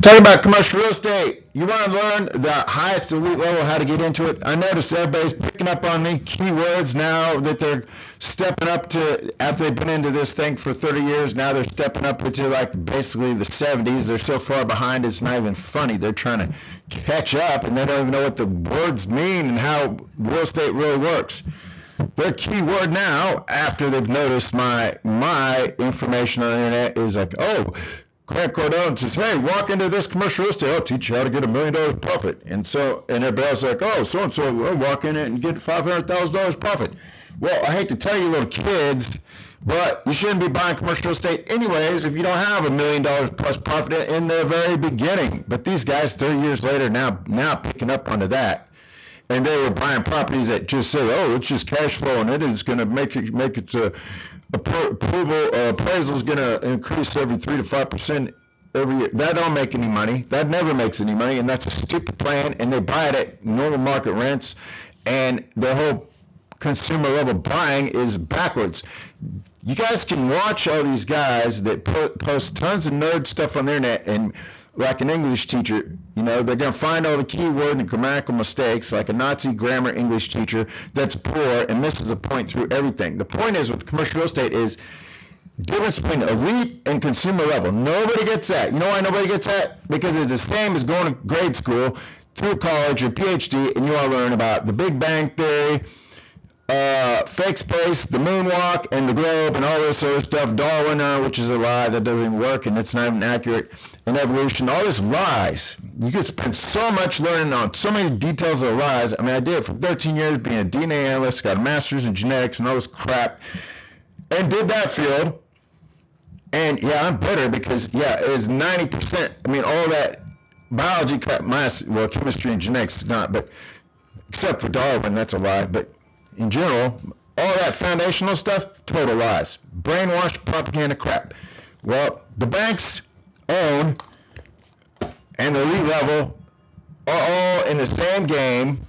Talking about commercial real estate, you want to learn the highest elite level, how to get into it. I notice everybody's picking up on me keywords now that they're stepping up to, after they've been into this thing for 30 years, now they're stepping up into like basically the 70s. They're so far behind, it's not even funny. They're trying to catch up and they don't even know what the words mean and how real estate really works. Their keyword now, after they've noticed my information on the internet, is like, oh, Grant Cardone says, hey, walk into this commercial real estate, I'll teach you how to get $1 million profit. And everybody else is like, oh, so-and-so will walk in it and get $500,000 profit. Well, I hate to tell you little kids, but you shouldn't be buying commercial real estate anyways if you don't have $1 million plus profit in the very beginning. But these guys 30 years later now picking up onto that. And they were buying properties that just say, oh, it's just cash flow and it is going to make its appraisal is going to increase every 3 to 5% every year. That don't make any money. That never makes any money, and that's a stupid plan. And they buy it at normal market rents, and their whole consumer level buying is backwards. You guys can watch all these guys that post tons of nerd stuff on the internet, and like an English teacher, they're going to find all the keyword and grammatical mistakes like a Nazi grammar English teacher that's poor and misses the point through everything. The point is with commercial real estate is difference between elite and consumer level. Nobody gets that. You know why nobody gets that? Because it's the same as going to grade school, through college or PhD, and you all learn about the Big Bang Theory, fake space, the moonwalk, and the globe, and all this other stuff. Darwin, which is a lie that doesn't even work, and it's not even accurate. And evolution, all this lies. You could spend so much learning on so many details of lies. I mean, I did it for 13 years being a DNA analyst, got a master's in genetics and all this crap, and did that field. And yeah, I'm bitter because it's 90%. I mean, all that biology crap, chemistry and genetics not, but except for Darwin, that's a lie. But in general, all that foundational stuff, total lies. Brainwashed propaganda crap. Well, the banks own and the elite level are all in the same game,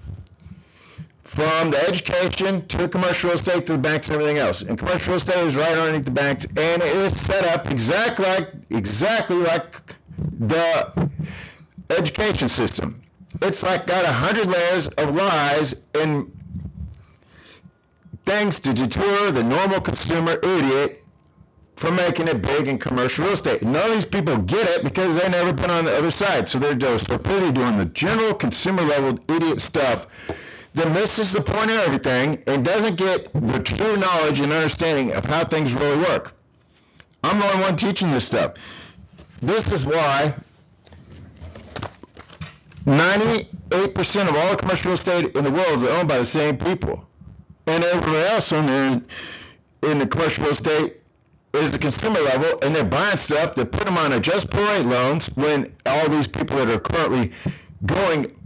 from the education to commercial real estate to the banks and everything else. And commercial real estate is right underneath the banks, and it is set up exactly like the education system. It's like got 100 layers of lies and things to deter the normal consumer idiot from making it big in commercial real estate. None of these people get it because they've never been on the other side. So they're just so busy doing the general consumer level idiot stuff that misses the point of everything and doesn't get the true knowledge and understanding of how things really work. I'm the only one teaching this stuff. This is why 98% of all commercial real estate in the world is owned by the same people. And everybody else in the commercial real estate is the consumer level, and they're buying stuff that put them on adjustable rate loans when all these people that are currently going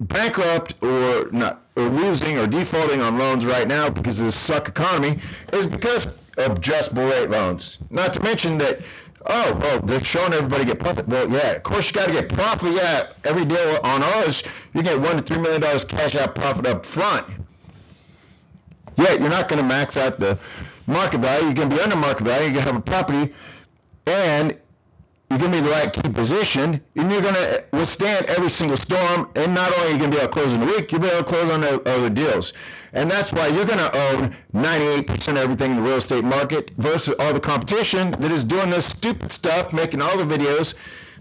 bankrupt or losing or defaulting on loans right now because of this suck economy is because of adjustable rate loans. Not to mention that, they're showing everybody get profit. Well, yeah, of course you got to get profit. Yeah, every deal on ours, you get $1 to $3 million cash out profit up front. Yeah, you're not going to max out the market value. You're going to be under market value. You're going to have a property, and you're going to be in the right key position, and you're going to withstand every single storm. And not only are you going to be able to close in a week, you'll be able to close on other deals. And that's why you're going to own 98% of everything in the real estate market versus all the competition that is doing this stupid stuff, making all the videos,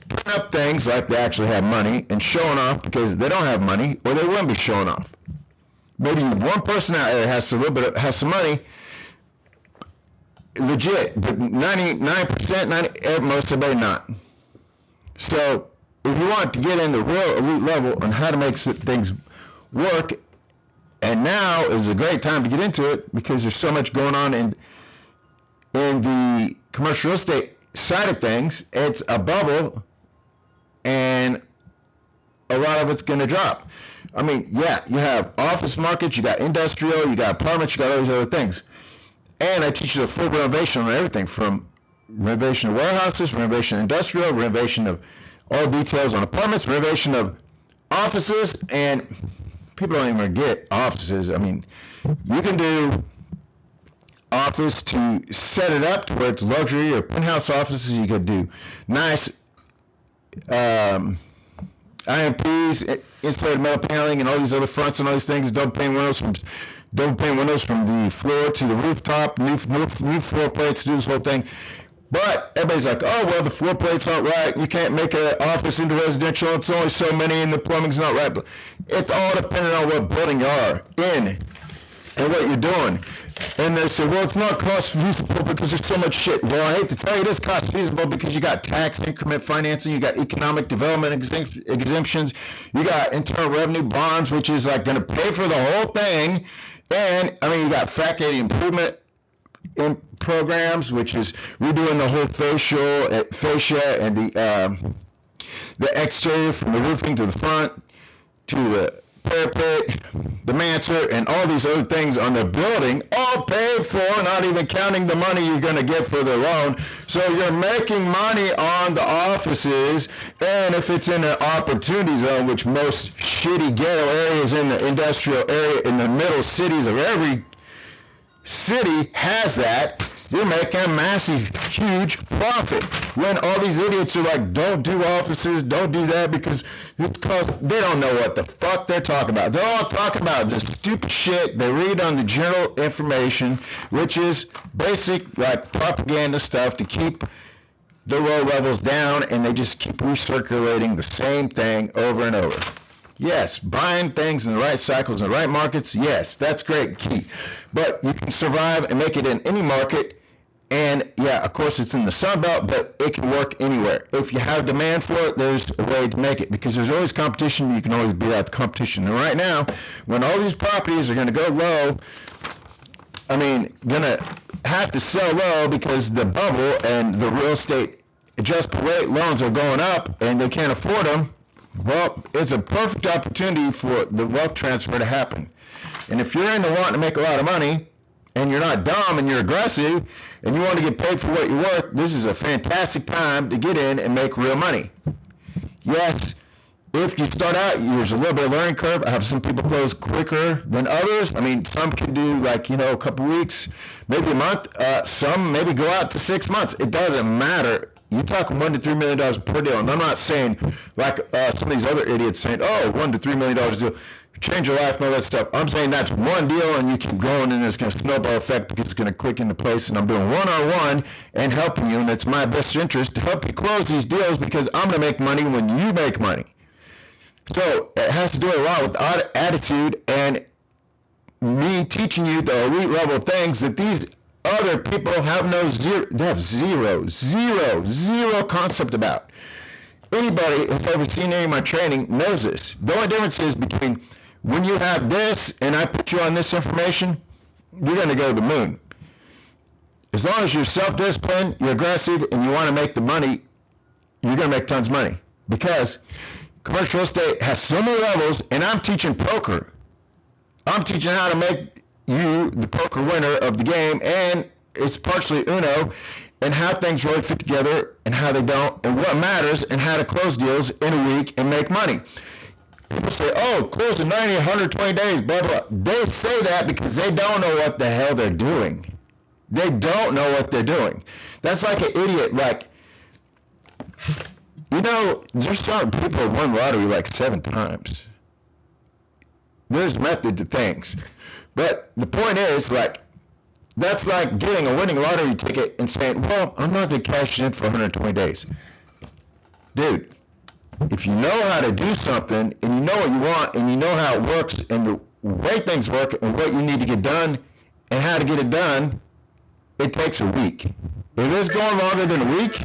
putting up things like they actually have money and showing off because they don't have money, or they wouldn't be showing off. Maybe one person out there has some money, legit, but 99%, most everybody not. So if you want to get in the real elite level on how to make things work, and now is a great time to get into it because there's so much going on in the commercial real estate side of things. It's a bubble, and a lot of it's going to drop. I mean, yeah, you have office markets, you got industrial, you got apartments, you got all these other things. And I teach you the full renovation on everything from renovation of warehouses, renovation of industrial, renovation of all details on apartments, renovation of offices, and people don't even get offices. I mean, you can do office to set it up to where it's luxury or penthouse offices. You could do nice IMPs, insulated metal paneling, and all these other fronts and all these things. Double pane windows from the floor to the rooftop. New floor plates. Do this whole thing. But everybody's like, oh, well, the floor plates aren't right. You can't make an office into residential. It's only so many, and the plumbing's not right. But it's all dependent on what building you are in and what you're doing. And they say, well, it's not cost feasible because there's so much shit. Well, I hate to tell you, it is cost feasible because you got tax increment financing, you got economic development exemptions, you got internal revenue bonds, which is like going to pay for the whole thing. And I mean, you got fascia improvement in programs, which is redoing the whole fascia and the exterior from the roofing to the front to the parapet, the mansard, and all these other things on the building, all paid for, not even counting the money you're going to get for the loan. So you're making money on the offices, and if it's in an opportunity zone, which most shitty ghetto areas in the industrial area in the middle cities of every city has that, you're making a massive, huge profit. When all these idiots are like, don't do offices, don't do that, because they don't know what the fuck they're talking about. They're all talking about this stupid shit they read on the general information, which is basic like propaganda stuff to keep the low levels down, and they just keep recirculating the same thing over and over. Yes, buying things in the right cycles and the right markets, yes, that's great, key. But you can survive and make it in any market, and yeah, of course it's in the Sun Belt, but it can work anywhere. If you have demand for it, there's a way to make it, because there's always competition. You can always beat out the competition. And right now, when all these properties are going to go low, I mean, going to have to sell low because the bubble and the real estate adjustable rate loans are going up and they can't afford them. Well, it's a perfect opportunity for the wealth transfer to happen. And if you're into wanting to make a lot of money, and you're not dumb and you're aggressive, and you want to get paid for what you're worth, this is a fantastic time to get in and make real money. Yes, if you start out, there's a little bit of learning curve. I have some people close quicker than others. I mean, some can do like, a couple weeks, maybe a month. Some maybe go out to 6 months. It doesn't matter. You're talking $1 to $3 million per deal, and I'm not saying like some of these other idiots saying, oh, $1 to $3 million deal, change your life and all that stuff. I'm saying that's one deal, and you keep going, and it's going to snowball effect because it's going to click into place. And I'm doing one-on-one and helping you, and it's my best interest to help you close these deals because I'm going to make money when you make money. So it has to do a lot with attitude and me teaching you the elite level things that these other people have zero concept about. Anybody who's ever seen any of my training knows this. The only difference is between when you have this and I put you on this information, you're going to go to the moon. As long as you're self-disciplined, you're aggressive, and you want to make the money, you're going to make tons of money. Because commercial real estate has so many levels, and I'm teaching poker. I'm teaching how to make you the poker winner of the game, and it's partially Uno, and how things really fit together and how they don't, and what matters, and how to close deals in a week and make money. People say, oh, close in 90, 120 days, blah, blah. They say that because they don't know what the hell they're doing. They don't know what they're doing. That's like an idiot, like, there's certain people who won lottery like 7 times. There's method to things. But the point is, like, that's like getting a winning lottery ticket and saying, well, I'm not going to cash it in for 120 days. Dude, if you know how to do something and you know what you want and you know how it works and the way things work and what you need to get done and how to get it done, it takes a week. If it's going longer than a week,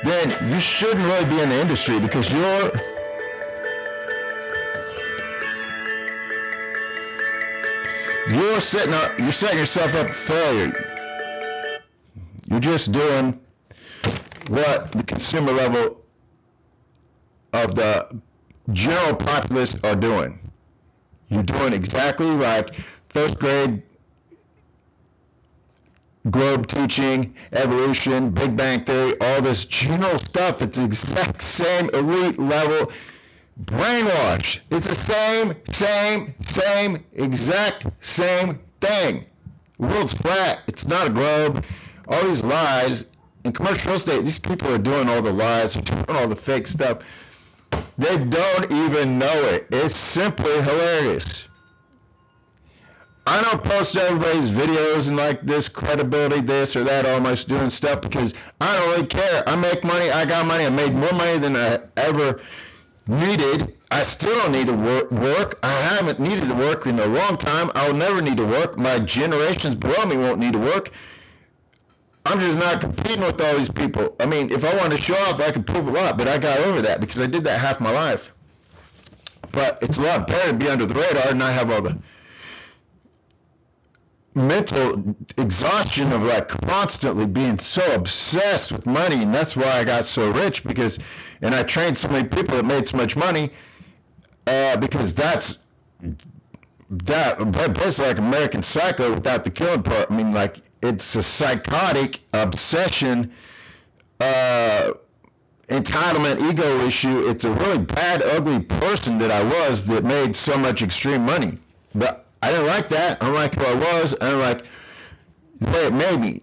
then you shouldn't really be in the industry because you're setting yourself up for failure. You're just doing what the consumer level of the general populace are doing. You're doing exactly like first grade globe teaching, evolution, Big Bang Theory, all this general stuff. It's the exact same elite level brainwash. It's the exact same thing. The world's flat. It's not a globe. All these lies in commercial real estate, these people are doing all the lies, they're doing all the fake stuff. They don't even know it. It's simply hilarious. I don't post everybody's videos and like this credibility, this or that, almost doing stuff because I don't really care. I make money. I got money. I made more money than I ever needed. I still don't need to work. I haven't needed to work in a long time. I'll never need to work. My generations below me won't need to work. I'm just not competing with all these people. I mean, if I wanted to show off, I could prove a lot, but I got over that because I did that half my life. But it's a lot better to be under the radar and not have all the mental exhaustion of like constantly being so obsessed with money. And that's why I got so rich and I trained so many people that made so much money because that's basically like American Psycho without the killing part. I mean, like, it's a psychotic obsession, entitlement, ego issue. It's a really bad, ugly person that I was that made so much extreme money. But I didn't like that. I don't like who I was. I don't like the way it made me.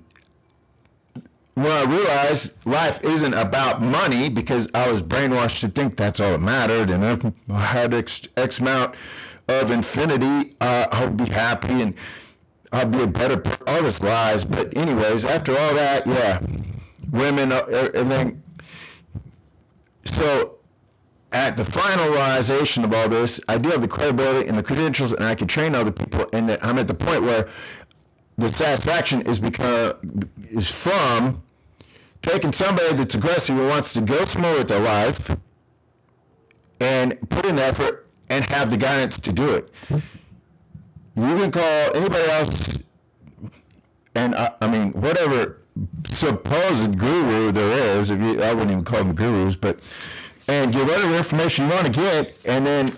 When I realized life isn't about money because I was brainwashed to think that's all that mattered, and if I had X amount of infinity, I would be happy and I'd be a better person. All this lies. But anyways, after all that, yeah, women, everything. So at the finalization of all this, I do have the credibility and the credentials, and I can train other people, and that I'm at the point where the satisfaction is from taking somebody that's aggressive who wants to go somewhere with their life and put in the effort and have the guidance to do it. You can call anybody else, and I mean, whatever supposed guru there is, I wouldn't even call them gurus, but, and get whatever information you want to get, and then,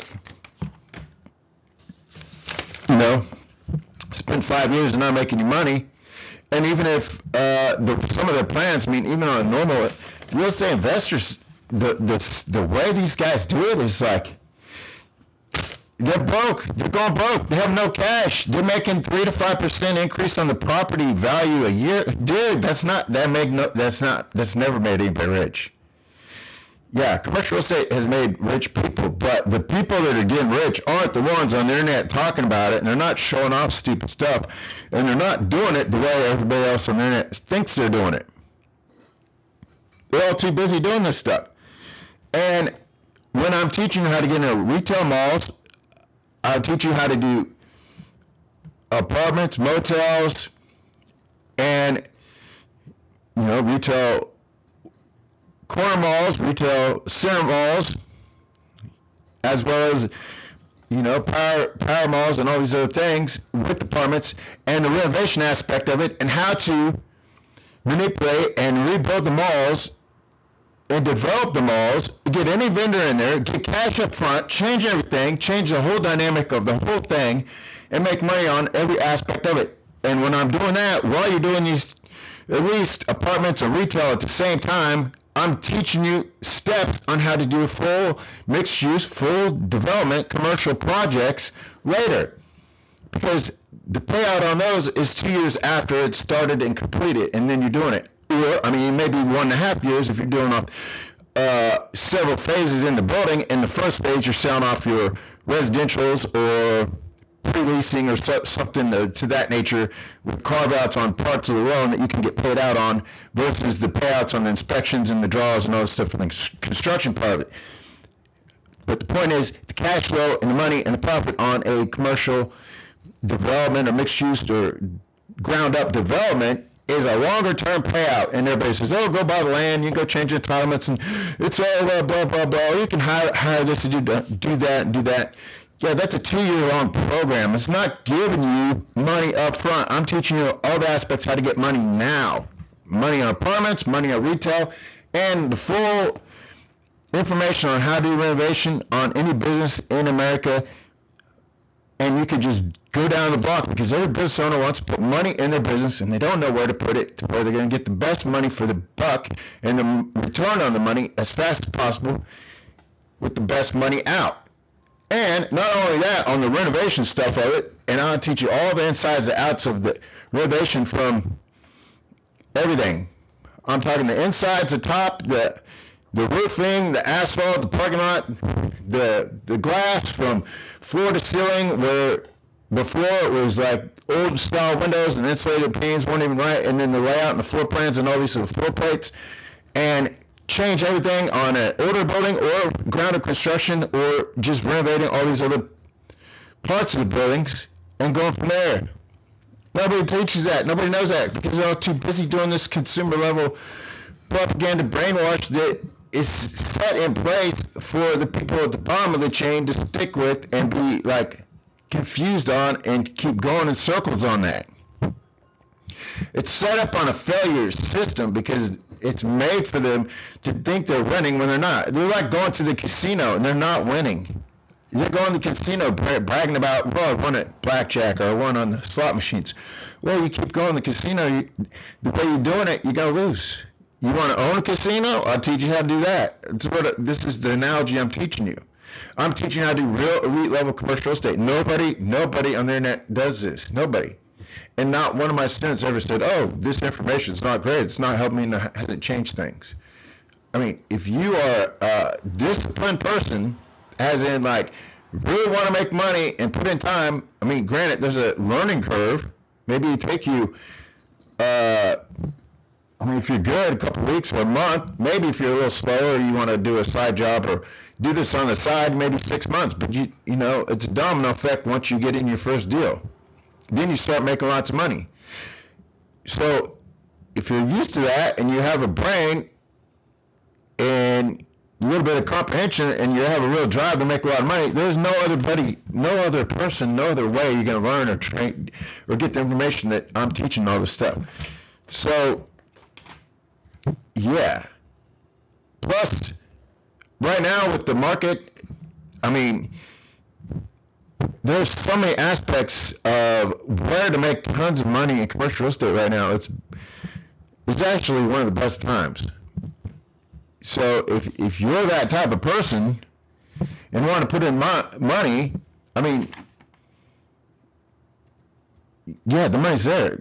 spend 5 years and not make any money. And even if some of their plans, I mean, even on a normal real estate investors, the way these guys do it is like, they're broke. They're going broke. They have no cash. They're making 3 to 5% increase on the property value a year. Dude, that's never made anybody rich. Yeah, commercial real estate has made rich people, but the people that are getting rich aren't the ones on the internet talking about it, and they're not showing off stupid stuff, and they're not doing it the way everybody else on the internet thinks they're doing it. They're all too busy doing this stuff. And when I'm teaching you how to get into retail malls, I'll teach you how to do apartments, motels, and, retail corner malls, retail center malls, as well as, power malls and all these other things with apartments, and the renovation aspect of it, and how to manipulate and rebuild the malls and develop the malls, get any vendor in there, get cash up front, change everything, change the whole dynamic of the whole thing, and make money on every aspect of it. And when I'm doing that, while you're doing these, at least apartments or retail at the same time, I'm teaching you steps on how to do full mixed use, full development commercial projects later. Because the payout on those is 2 years after it's started and completed, and then you're doing it. Or, maybe 1.5 years if you're doing off several phases in the building. In the first phase, you're selling off your residentials or pre-leasing or something to that nature with carve-outs on parts of the loan that you can get paid out on versus the payouts on the inspections and the draws and all this stuff for the construction part of it. But the point is, the cash flow and the money and the profit on a commercial development or mixed-use or ground-up development is a longer-term payout. And everybody says, oh, go buy the land, you can go change entitlements, and it's all blah, blah, blah. You can hire this to do that and do that. Yeah, that's a 2-year-long program. It's not giving you money up front. I'm teaching you all the aspects how to get money now. Money on apartments, money on retail, and the full information on how to do renovation on any business in America. And you could just go down the block because every business owner wants to put money in their business and they don't know where to put it to where they're going to get the best money for the buck and the return on the money as fast as possible with the best money out. And not only that, on the renovation stuff of it, and I'll teach you all the insides and outs of the renovation from everything. I'm talking the insides, the top, the roofing, the asphalt, the parking lot, the glass from floor to ceiling, where before it was like old style windows and insulated panes weren't even right, and then the layout and the floor plans and all these little floor plates, and change everything on an older building or ground up construction or just renovating all these other parts of the buildings and going from there. Nobody teaches that. Nobody knows that because they're all too busy doing this consumer level propaganda brainwash that is set in place for the people at the bottom of the chain to stick with and be like confused on and keep going in circles on that. It's set up on a failure system because it's made for them to think they're winning when they're not. They're like going to the casino and they're not winning. They're going to the casino bragging about, well, I won at blackjack or I won on the slot machines. Well, you keep going to the casino, the way you're doing it, you're going to lose. You want to own a casino? I'll teach you how to do that. This is the analogy I'm teaching you. I'm teaching you how to do real elite level commercial real estate. Nobody on the internet does this. Nobody. And not one of my students ever said, oh, this information is not great. It's not helping me, hasn't changed things. I mean, if you are a disciplined person, as in like really want to make money and put in time, I mean, granted, there's a learning curve. Maybe it take you, if you're good, a couple of weeks or a month. Maybe if you're a little slower, you want to do a side job or do this on the side, maybe 6 months. But you know, it's a domino effect once you get in your first deal. Then you start making lots of money. So if you're used to that and you have a brain and a little bit of comprehension and you have a real drive to make a lot of money, there's no other person, no other way you're going to learn or train or get the information that I'm teaching all this stuff. So, yeah. Plus, right now with the market, I mean, there's so many aspects of where to make tons of money in commercial real estate right now. It's actually one of the best times. So if you're that type of person and want to put in money, I mean, yeah, the money's there.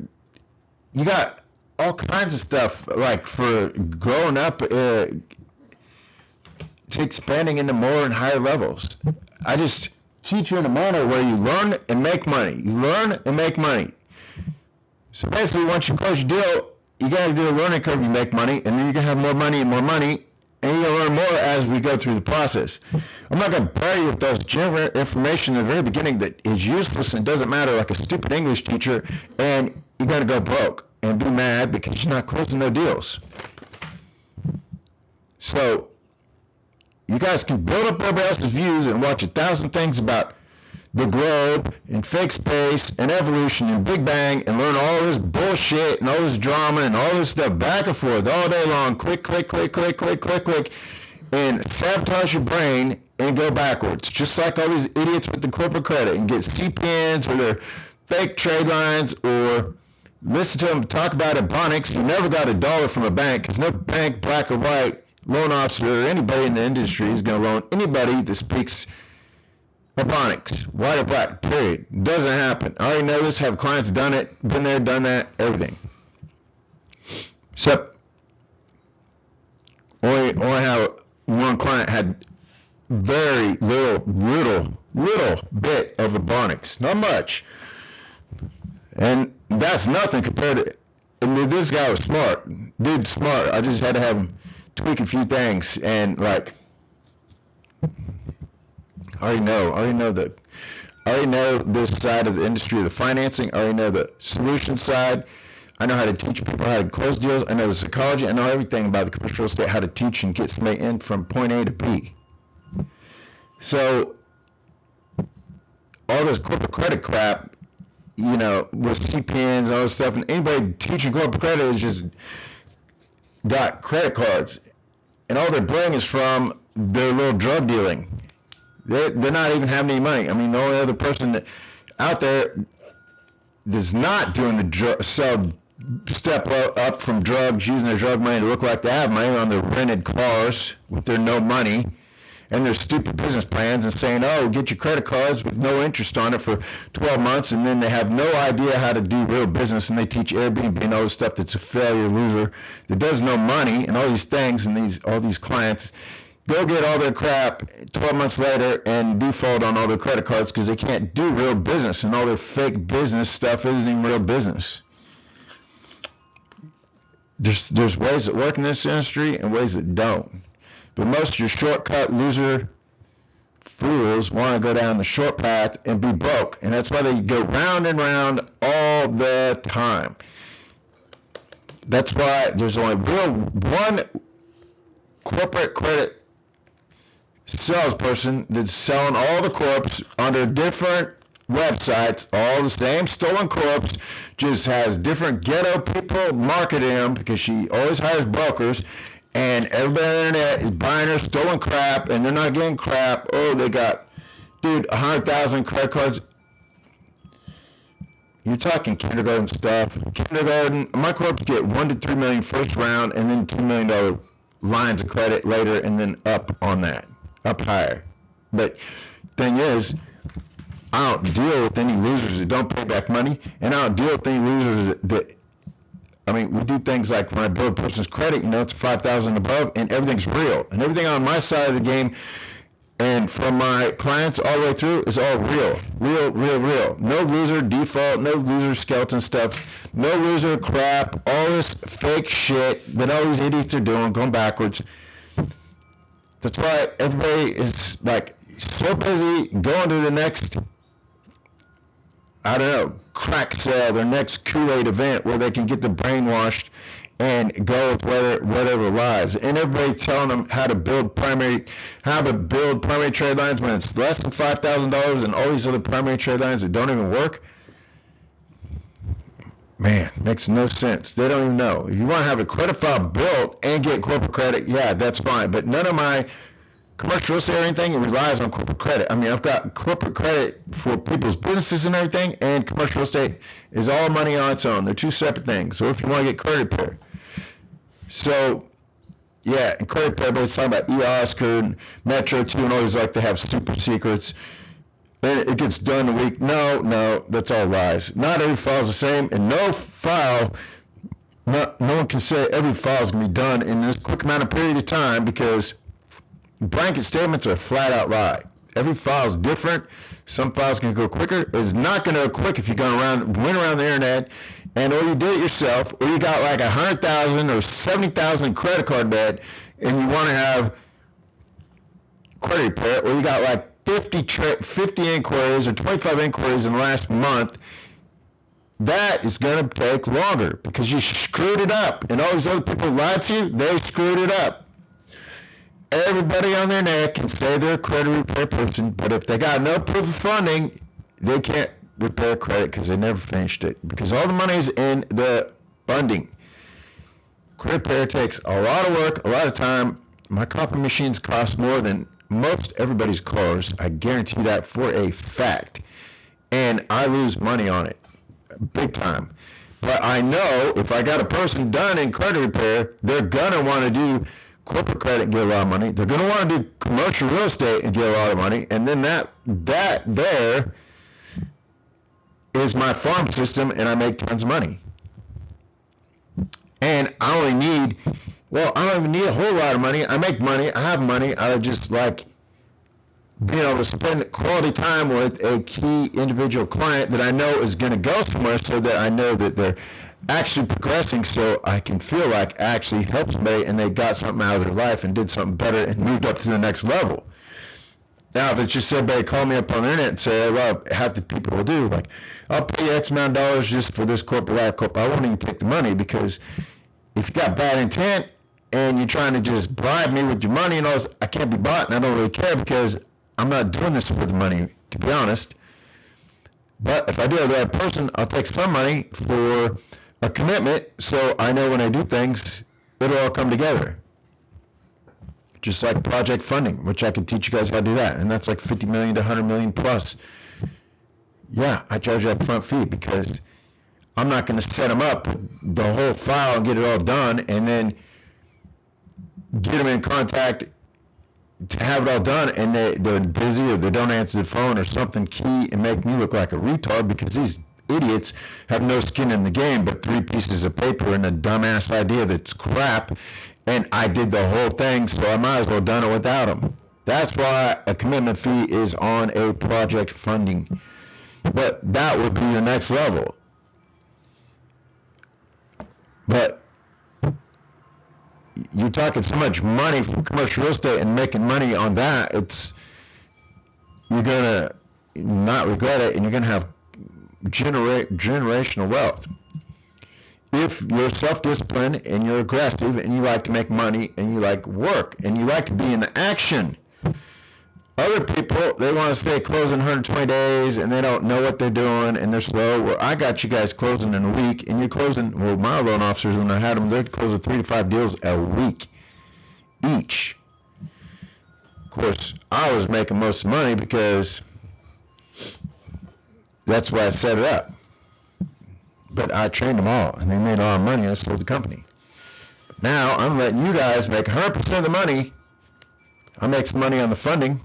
You got all kinds of stuff like for growing up to expanding into more and higher levels. I just teach you in a manner where you learn and make money. You learn and make money. So basically, once you close your deal, you got to do a learning curve. You make money, and then you're going to have more money and more money, and you're going to learn more as we go through the process. I'm not going to bore you with those general information in the very beginning that is useless and doesn't matter, like a stupid English teacher, and you're going to go broke and be mad because you're not closing no deals. So you guys can build up everybody else's views and watch 1,000 things about the globe and fake space and evolution and Big Bang and learn all this bullshit and all this drama and all this stuff back and forth all day long. Click, and sabotage your brain and go backwards. Just like all these idiots with the corporate credit and get CPNs or their fake trade lines or listen to them talk about Ebonics. You never got $1 from a bank because no bank, black or white, loan officer or anybody in the industry is going to loan anybody that speaks Ebonics, white or black, period. Doesn't happen. I already know this, have clients done it, been there, done that, everything. Except only have one client had very little bit of Ebonics. Not much. And that's nothing compared to, and this guy was smart. Dude's smart. I just had to have him tweak a few things and like I already know this side of the industry of the financing. I already know the solution side. I know how to teach people how to close deals. I know the psychology. I know everything about the commercial real estate, how to teach and get somebody in from point A to B. So all this corporate credit crap, you know, with CPNs and all this stuff, and anybody teaching corporate credit is just got credit cards, and all they're bringing is from their little drug dealing. They're not even having any money. I mean, the only other person that out there that's not doing the step up from drugs, using their drug money to look like they have money on their rented cars with their no money, and their stupid business plans and saying, oh, get your credit cards with no interest on it for 12 months, and then they have no idea how to do real business, and they teach Airbnb and all this stuff that's a failure, loser, that does no money, and all these things, and all these clients go get all their crap 12 months later and default on all their credit cards because they can't do real business, and all their fake business stuff isn't even real business. There's ways that work in this industry and ways that don't. But most of your shortcut loser fools want to go down the short path and be broke. And that's why they go round and round all the time. That's why there's only one corporate credit salesperson that's selling all the corps under different websites, all the same stolen corps, just has different ghetto people marketing them because she always hires brokers, and everybody on the internet is buying her stolen crap, and they're not getting crap. Oh, they got, dude, 100,000 credit cards. You're talking kindergarten stuff. Kindergarten, my corps get $1 to $3 million first round, and then $2 million lines of credit later, and then up on that, up higher. But thing is, I don't deal with any losers that don't pay back money, and I don't deal with any losers that I mean, we do things like when I build a person's credit, it's 5,000 above, and everything's real. And everything on my side of the game and from my clients all the way through is all real. Real. No loser default, no loser skeleton stuff, no loser crap, all this fake shit that all these idiots are doing, going backwards. That's why everybody is like so busy going to the next, I don't know, crack sale, their next Kool-Aid event where they can get them brainwashed and go with whatever lies. And everybody telling them how to build primary trade lines when it's less than $5,000 and all these other primary trade lines that don't even work. Man, makes no sense. They don't even know. If you want to have a credit file built and get corporate credit, yeah, that's fine. But none of my commercial real estate or anything relies on corporate credit. I mean, I've got corporate credit for people's businesses and everything, and commercial real estate is all money on its own. They're two separate things. So if you want to get credit repair. So, yeah, and credit repair, everybody's talking about EOSC and Metro 2 and all these, like they have super secrets. And it gets done in a week. No, that's all lies. Not every file is the same, and no one can say every file is going to be done in this quick amount of period of time because blanket statements are a flat out lie. Every file is different. Some files can go quicker. It's not going to go quick if you go went around the internet and or you did it yourself, or you got like 100,000 or 70,000 credit card debt and you want to have credit repair, or you got like 50 inquiries or 25 inquiries in the last month. That is going to take longer because you screwed it up, and all these other people lied to you. They screwed it up. Everybody on their neck can say they're a credit repair person, but if they got no proof of funding, they can't repair credit because they never finished it, because all the money is in the funding. Credit repair takes a lot of work, a lot of time. My copy machines cost more than most everybody's cars. I guarantee that for a fact. And I lose money on it, big time. But I know if I got a person done in credit repair, they're going to want to do corporate credit and get a lot of money. They're going to want to do commercial real estate and get a lot of money. And then that there is my farm system, and I make tons of money. And I don't even need a whole lot of money. I make money. I have money. I just like being able to spend quality time with a key individual client that I know is going to go somewhere, so that I know that they're actually progressing, so I can feel like I actually helped somebody and they got something out of their life and did something better and moved up to the next level. Now, if it's just somebody call me up on the internet and say, well, half the people will do, like, I'll pay you X amount of dollars just for this corporate life corp, I won't even take the money, because if you got bad intent and you're trying to just bribe me with your money and all this, I can't be bought, and I don't really care, because I'm not doing this for the money, to be honest. But if I do have the right person, I'll take some money for a commitment, so I know when I do things, it'll all come together. Just like project funding, which I can teach you guys how to do that, and that's like 50 million to 100 million plus. Yeah, I charge an upfront fee because I'm not going to set them up the whole file and get it all done, and then get them in contact to have it all done, and they're busy or they don't answer the phone or something key and make me look like a retard because these idiots have no skin in the game but 3 pieces of paper and a dumbass idea that's crap, and I did the whole thing, so I might as well have done it without them. That's why a commitment fee is on a project funding. But that would be the next level. But you're talking so much money from commercial real estate and making money on that, you're gonna not regret it, and you're gonna have generational wealth. If you're self-disciplined and you're aggressive and you like to make money and you like work and you like to be in the action. Other people, they want to stay closing 120 days and they don't know what they're doing and they're slow. Well, I got you guys closing in a week, and you're closing, well, my loan officers, when I had them, they're closing 3 to 5 deals a week each. Of course, I was making most money because that's why I set it up. But I trained them all and they made a lot of money. I sold the company. But now I'm letting you guys make 100% of the money. I make some money on the funding.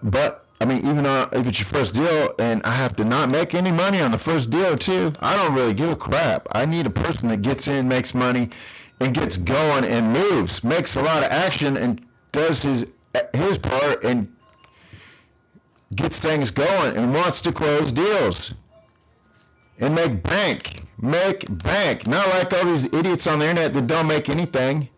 But I mean, even if it's your first deal and I have to not make any money on the first deal or two, I don't really give a crap. I need a person that gets in, makes money, and gets going and moves, makes a lot of action and does his part and gets things going and wants to close deals and make bank. Not like all these idiots on the internet that don't make anything.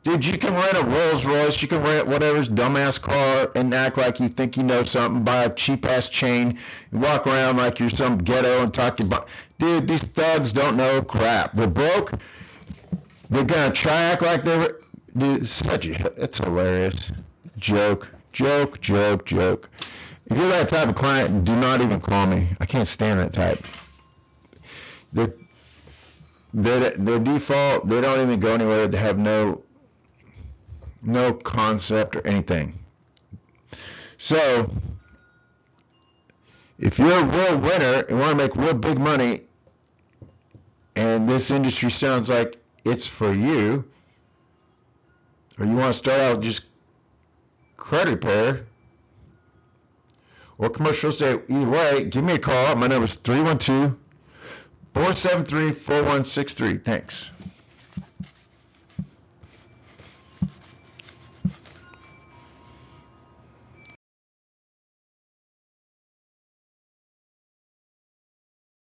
Dude, you can rent a Rolls Royce, you can rent whatever's dumbass car and act like you think you know something, buy a cheap-ass chain, and walk around like you're some ghetto and talk about... Dude, these thugs don't know crap. They're broke. They're going to try act like they were... Dude, it's hilarious. Joke. If you're that type of client, do not even call me. I can't stand that type. Their default, they don't even go anywhere. They have no concept or anything. So, if you're a real winner and want to make real big money, and this industry sounds like it's for you, or you want to start out with just credit repair or commercial real estate, either way, give me a call. My number is 312-473-4163. Thanks.